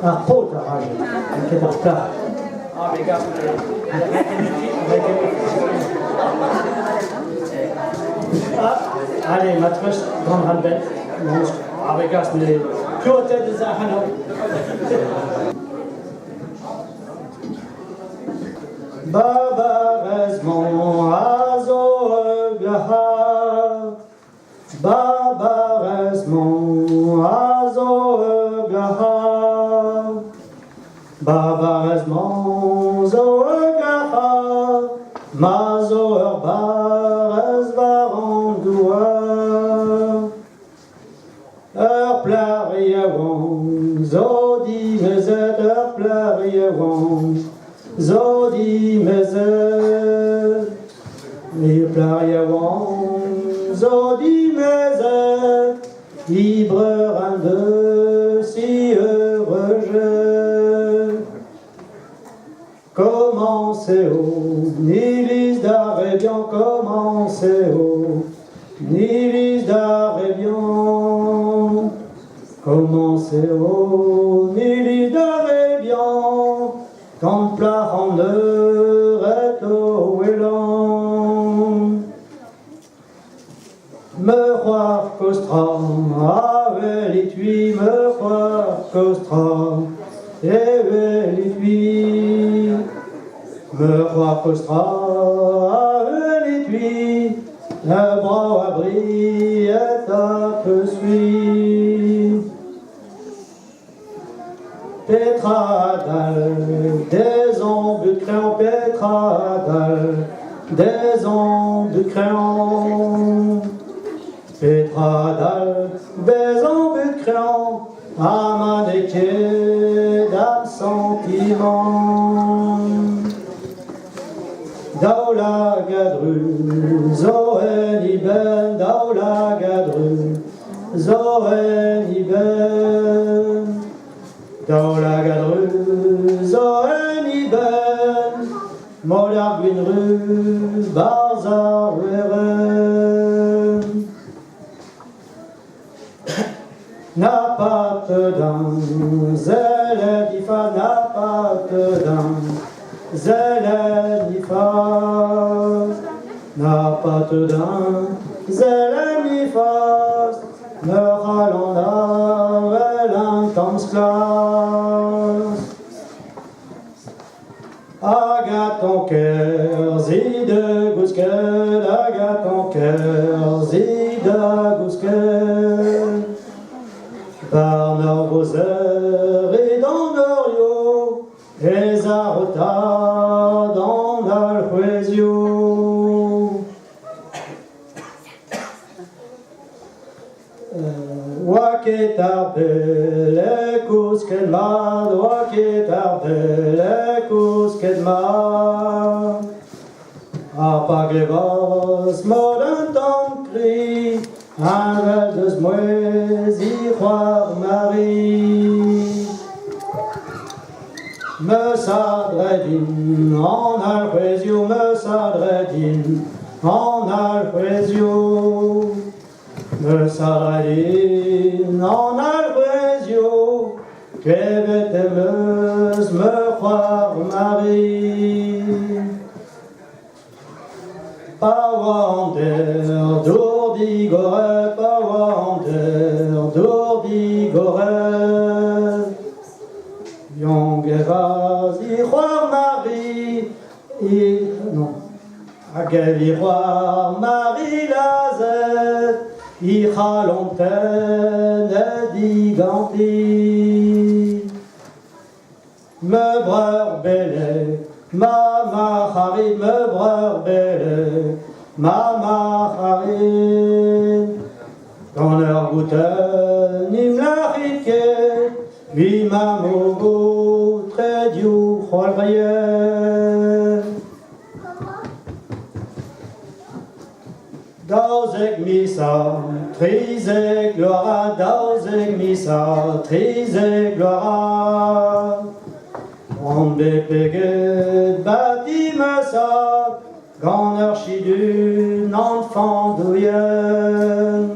Arpota raja, che porta. Allez, matras, grand halbet, avec les piotes de Zahano. Baba resmon azo glaha, Baba resmon azo glaha, Baba resmon zo glaha, mazo bares varandua, plariawon, zodi mezet plariawon. Zodi mezet, et plariawon, Zodi mezet, libre un de si heureux jeu. Commencez au nilis d'Arébian, commencez au nilis d'Arébian, commencez au nilis d'Arébian. Quand plahant est au élan, me croire qu'Ostra avec lui, me croire qu'Ostra avec lui, me croire qu'Ostra avec lui, le bras abri est à peu suivre. Pétradal, des embus de crayon, pétradal, des embus de crayon, pétradal, des embus de crayon, à maniquer d'âme sentiment. Daoula gadru, zoen iben, daoula gadru, zoen iben. Daoula gadru, zoen iben, molar gwinru, barzar weren. N'a pas d'un, zeledifa, n'a pas d'un, zeledifa, n'a pas d'un, zeledifa, me ralanda, l'intense classe. Agathe ton cœur, zide gouskel, Agathe ton cœur, zide gouskel. Par Norbozer et dans Norio, et Zarota dans Alhuesio. Waketarbel, Kouskelmad, Waketarbel, Kouskelmad. Apaglevos, modern tankri, un vel de zmouez, iroir Marie. Me sadredin en Alhuesio, me sadredin en Alhuesio. Me sadredin en Alhuesio, qu'evetemeuse me croire Marie. Pawander d'Ourdigore, Pawander d'Ourdigore. Yongevaz, Iroir Marie, non, Ageviroir Marie Lazette, Ichalontaine diganti. Me breur belle, Mama Harid, me breur belle, Mama Harid. Dans leur goûteur, Nimlarike, Vimamogo, très diou, Rolbrier. Dauzek misa, trise gloire, dauzek misa, trise gloire. On bépeguet, bâtime ça, grand archidune, enfant douyen.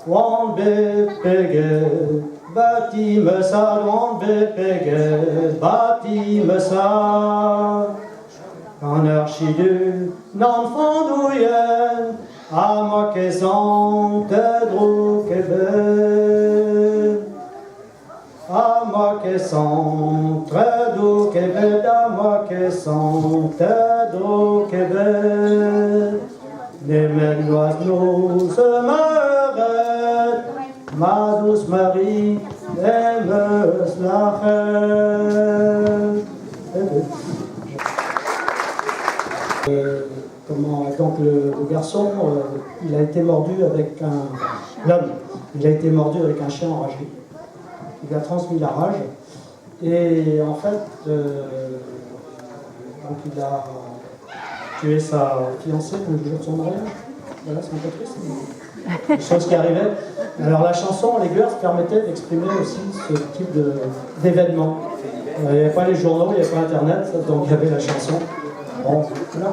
On bépeguet, Bâtime sa grande bépégué, bâtime sa en archidu, n'enfant douillet, à ma caisson, te drou québé. À ma caisson, très doux québé, à ma caisson, te drou québé. Les mêmes nous se meurent, ma douce Marie, aime la reine. Donc le garçon, il a été mordu avec l'homme, il a été mordu avec un chien enragé. Il a transmis la rage. Et en fait, donc il a tué sa fiancée le jour de son mariage. Voilà, c'est un peu triste. Des choses qui arrivaient. Alors la chanson, les Girls, permettait d'exprimer aussi ce type d'événement. Il n'y avait pas les journaux, il n'y avait pas Internet, donc il y avait la chanson. Bon, là,